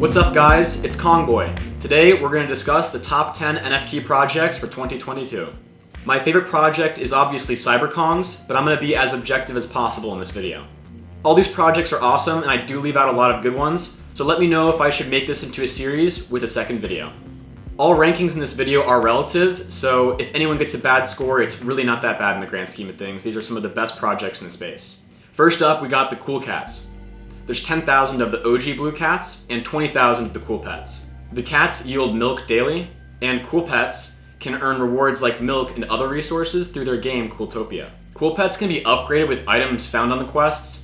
What's up guys, it's Kongboy. Today we're going to discuss the top 10 NFT projects for 2022. My favorite project is obviously CyberKongz, but I'm going to be as objective as possible in this video. All these projects are awesome and I do leave out a lot of good ones, so let me know if I should make this into a series with a second video. All rankings in this video are relative, so if anyone gets a bad score, it's really not that bad in the grand scheme of things. These are some of the best projects in the space. First up, we got the Cool Cats. There's 10,000 of the OG blue cats and 20,000 of the cool pets. The cats yield milk daily, and cool pets can earn rewards like milk and other resources through their game Cooltopia. Cool pets can be upgraded with items found on the quests,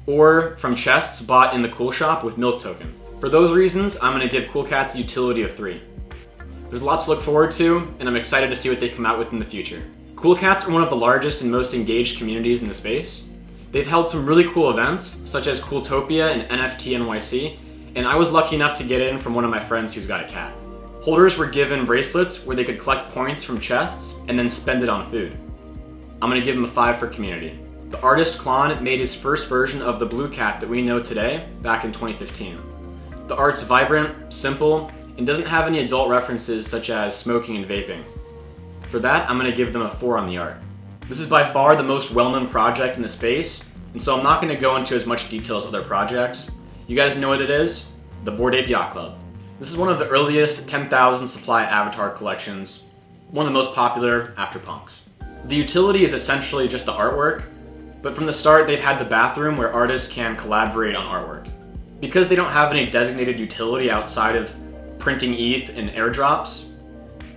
or from chests bought in the Cool Shop with milk token. For those reasons, I'm going to give Cool Cats a utility of 3. There's a lot to look forward to, and I'm excited to see what they come out with in the future. Cool Cats are one of the largest and most engaged communities in the space. They've held some really cool events, such as Cooltopia and NFT NYC, and I was lucky enough to get in from one of my friends who's got a cat. Holders were given bracelets where they could collect points from chests and then spend it on food. I'm going to give them a 5 for community. The artist Klon made his first version of the blue cat that we know today back in 2015. The art's vibrant, simple, and doesn't have any adult references such as smoking and vaping. For that, I'm going to give them a 4 on the art. This is by far the most well-known project in the space, and so I'm not going to go into as much detail as other projects. You guys know what it is? The Bored Ape Yacht Club. This is one of the earliest 10,000 supply avatar collections, one of the most popular after Punks. The utility is essentially just the artwork, but from the start they've had the bathroom where artists can collaborate on artwork. Because they don't have any designated utility outside of printing ETH and airdrops,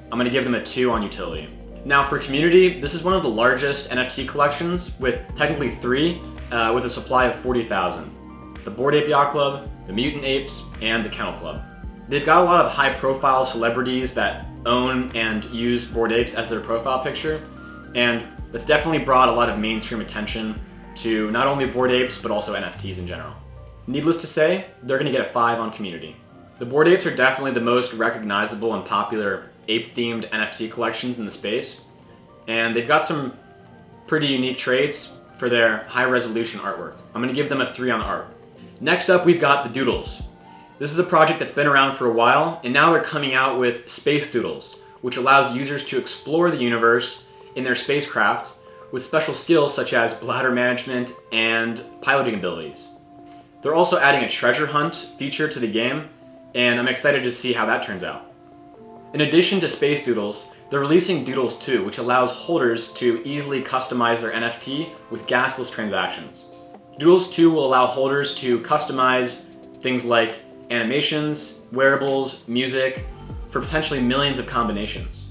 I'm going to give them a 2 on utility. Now for community, this is one of the largest NFT collections with technically 3 with a supply of 40,000. The Bored Ape Yacht Club, the Mutant Apes, and the Kennel Club. They've got a lot of high profile celebrities that own and use Bored Apes as their profile picture, and that's definitely brought a lot of mainstream attention to not only Bored Apes but also NFTs in general. Needless to say, they're going to get a 5 on community. The Bored Apes are definitely the most recognizable and popular ape-themed NFT collections in the space, and they've got some pretty unique traits for their high-resolution artwork. I'm going to give them a 3 on art. Next up, we've got the Doodles. This is a project that's been around for a while, and now they're coming out with Space Doodles, which allows users to explore the universe in their spacecraft with special skills such as bladder management and piloting abilities. They're also adding a treasure hunt feature to the game, and I'm excited to see how that turns out. In addition to Space Doodles, they're releasing Doodles 2, which allows holders to easily customize their NFT with gasless transactions. Doodles 2 will allow holders to customize things like animations, wearables, music, for potentially millions of combinations.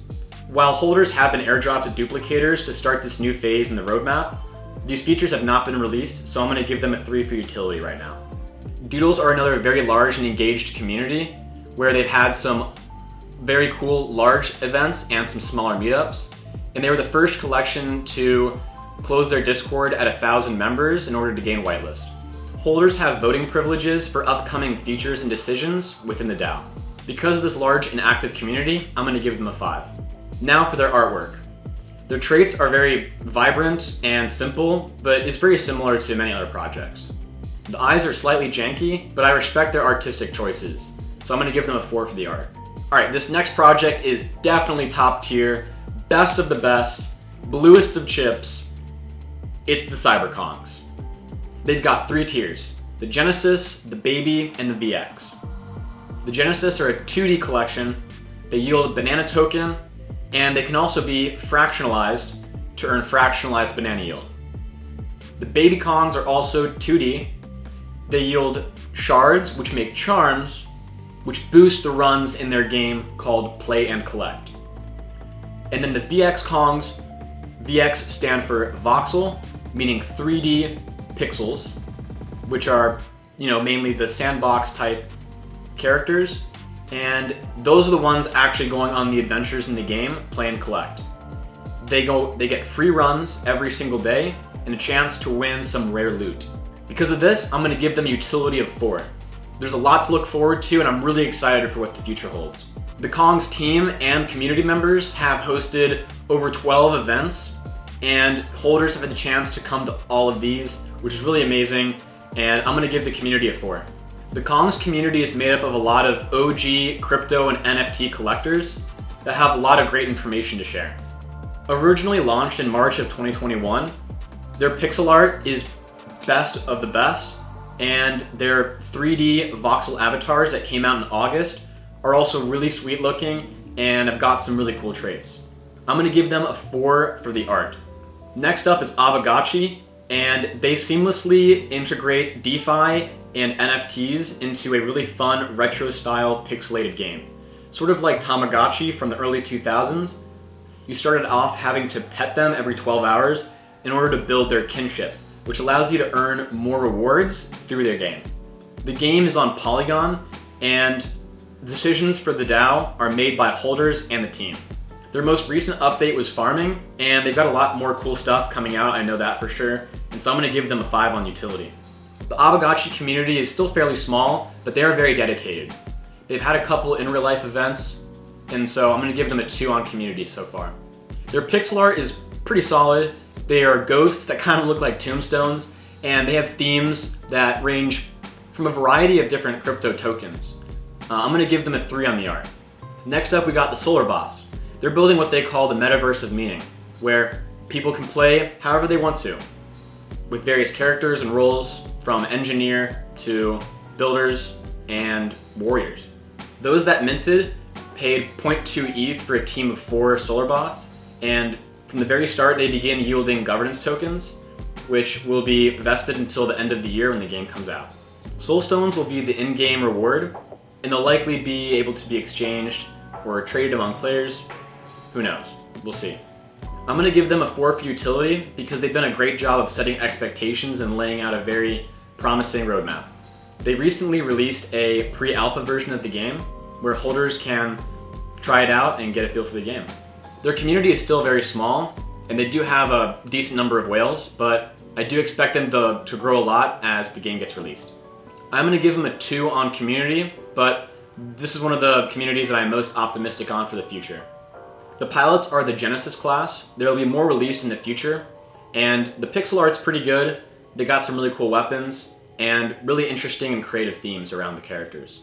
While holders have been airdropped to duplicators to start this new phase in the roadmap, these features have not been released, so I'm going to give them a 3 for utility right now. Doodles are another very large and engaged community where they've had some very cool large events and some smaller meetups, and they were the first collection to close their Discord at 1,000 members in order to gain whitelist. Holders have voting privileges for upcoming features and decisions within the DAO. Because of this large and active community, I'm going to give them a 5. Now for their artwork. Their traits are very vibrant and simple, but is very similar to many other projects. The eyes are slightly janky, but I respect their artistic choices, so I'm going to give them a 4 for the art. Alright, this next project is definitely top tier, best of the best, bluest of chips. It's the CyberKongz. They've got 3 tiers: the Genesis, the Baby, and the VX. The Genesis are a 2D collection. They yield banana token, and they can also be fractionalized to earn fractionalized banana yield. The Baby Kongs are also 2D. They yield shards, which make charms, which boost the runs in their game called Play and Collect. And then the VX Kongs, VX stand for voxel, meaning 3D pixels, which are, mainly the sandbox type characters, and those are the ones actually going on the adventures in the game, Play and Collect. They get free runs every single day and a chance to win some rare loot. Because of this, I'm going to give them utility of 4. There's a lot to look forward to, and I'm really excited for what the future holds. The Kongs team and community members have hosted over 12 events, and holders have had the chance to come to all of these, which is really amazing, and I'm going to give the community a 4. The Kongz community is made up of a lot of OG crypto and NFT collectors that have a lot of great information to share. Originally launched in March of 2021, their pixel art is best of the best, and their 3D voxel avatars that came out in August are also really sweet looking and have got some really cool traits. I'm going to give them a 4 for the art. Next up is Avagachi, and they seamlessly integrate DeFi and NFTs into a really fun retro-style pixelated game. Sort of like Tamagotchi from the early 2000s. You started off having to pet them every 12 hours in order to build their kinship, which allows you to earn more rewards through their game. The game is on Polygon, and decisions for the DAO are made by holders and the team. Their most recent update was farming, and they've got a lot more cool stuff coming out, I know that for sure, and so I'm going to give them a 5 on utility. The Avagachi community is still fairly small, but they are very dedicated. They've had a couple in real life events, and so I'm going to give them a 2 on community so far. Their pixel art is pretty solid. They are ghosts that kind of look like tombstones, and they have themes that range from a variety of different crypto tokens. I'm going to give them a 3 on the art. Next up, we got the Solarbots. They're building what they call the metaverse of meaning, where people can play however they want to, with various characters and roles, from engineer to builders and warriors. Those that minted paid 0.2 ETH for a team of 4 Solarbots, and from the very start they began yielding governance tokens, which will be vested until the end of the year when the game comes out. Soulstones will be the in-game reward, and they'll likely be able to be exchanged or traded among players. Who knows? We'll see. I'm going to give them a 4 for utility because they've done a great job of setting expectations and laying out a very promising roadmap. They recently released a pre-alpha version of the game where holders can try it out and get a feel for the game. Their community is still very small, and they do have a decent number of whales, but I do expect them to grow a lot as the game gets released. I'm going to give them a 2 on community, but this is one of the communities that I'm most optimistic on for the future. The pilots are the Genesis class. There will be more released in the future, and the pixel art's pretty good. They got some really cool weapons and really interesting and creative themes around the characters.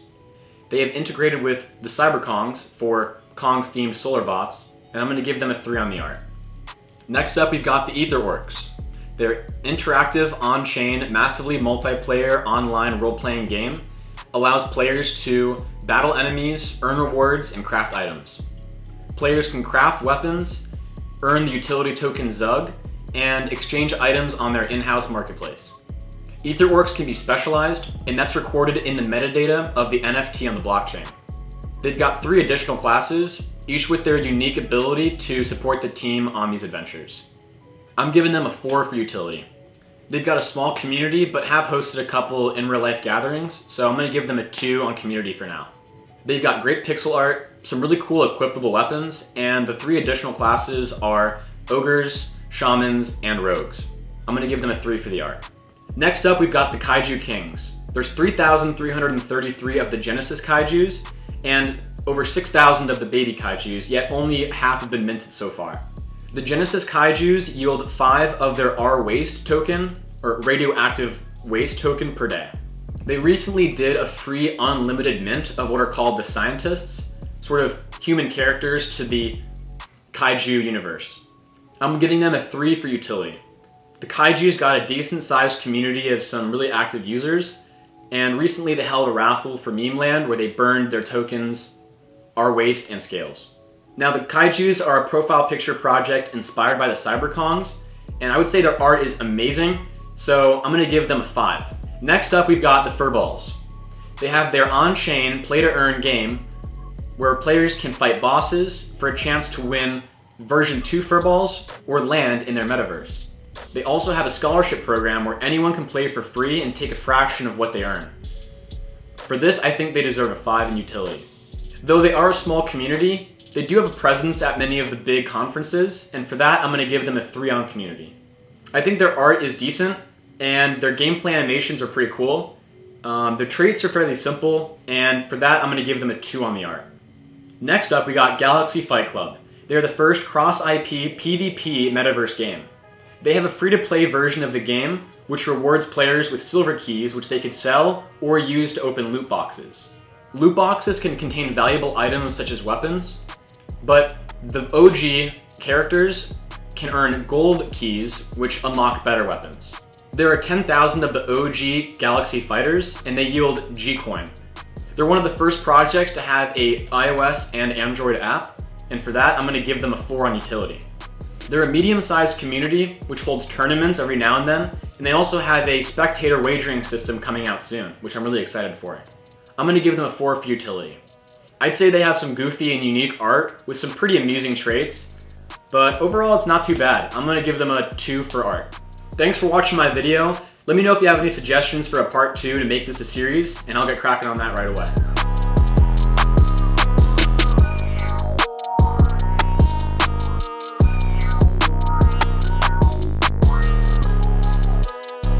They have integrated with the CyberKongz for Kongz-themed Solarbots, and I'm going to give them a 3 on the art. Next up, we've got the Aetherworks. Their interactive, on-chain, massively multiplayer online role-playing game allows players to battle enemies, earn rewards, and craft items. Players can craft weapons, earn the utility token Zug, and exchange items on their in-house marketplace. Aetherworks can be specialized, and that's recorded in the metadata of the NFT on the blockchain. They've got 3 additional classes, each with their unique ability to support the team on these adventures. I'm giving them a 4 for utility. They've got a small community, but have hosted a couple in real life gatherings, so I'm going to give them a 2 on community for now. They've got great pixel art, some really cool equipable weapons, and the 3 additional classes are ogres, shamans, and rogues. I'm going to give them a 3 for the art. Next up, we've got the Kaiju Kings. There's 3,333 of the Genesis Kaijus, and over 6,000 of the baby Kaijus, yet only half have been minted so far. The Genesis Kaijus yield 5 of their R-Waste token, or radioactive waste token per day. They recently did a free unlimited mint of what are called the scientists, sort of human characters to the Kaiju universe. I'm giving them a 3 for utility. The Kaiju's got a decent sized community of some really active users, and recently they held a raffle for Meme Land where they burned their tokens, R-Waste, and Scales. Now the Kaijus are a profile picture project inspired by the CyberKongz, and I would say their art is amazing, so I'm going to give them a 5. Next up, we've got the Furballs. They have their on-chain play-to-earn game where players can fight bosses for a chance to win version 2 Furballs or land in their metaverse. They also have a scholarship program where anyone can play for free and take a fraction of what they earn. For this, I think they deserve a 5 in utility. Though they are a small community, they do have a presence at many of the big conferences, and for that, I'm going to give them a 3 on community. I think their art is decent, and their gameplay animations are pretty cool. Their traits are fairly simple, and for that, I'm going to give them a 2 on the art. Next up, we got Galaxy Fight Club. They're the first cross-IP PvP metaverse game. They have a free-to-play version of the game which rewards players with silver keys which they could sell or use to open loot boxes. Loot boxes can contain valuable items such as weapons, but the OG characters can earn gold keys which unlock better weapons. There are 10,000 of the OG Galaxy fighters and they yield G-Coin. They're one of the first projects to have a iOS and Android app, and for that I'm going to give them a 4 on utility. They're a medium-sized community which holds tournaments every now and then, and they also have a spectator wagering system coming out soon, which I'm really excited for. I'm going to give them a 4 for utility. I'd say they have some goofy and unique art with some pretty amusing traits, but overall it's not too bad. I'm going to give them a 2 for art. Thanks for watching my video. Let me know if you have any suggestions for a part 2 to make this a series, and I'll get cracking on that right away.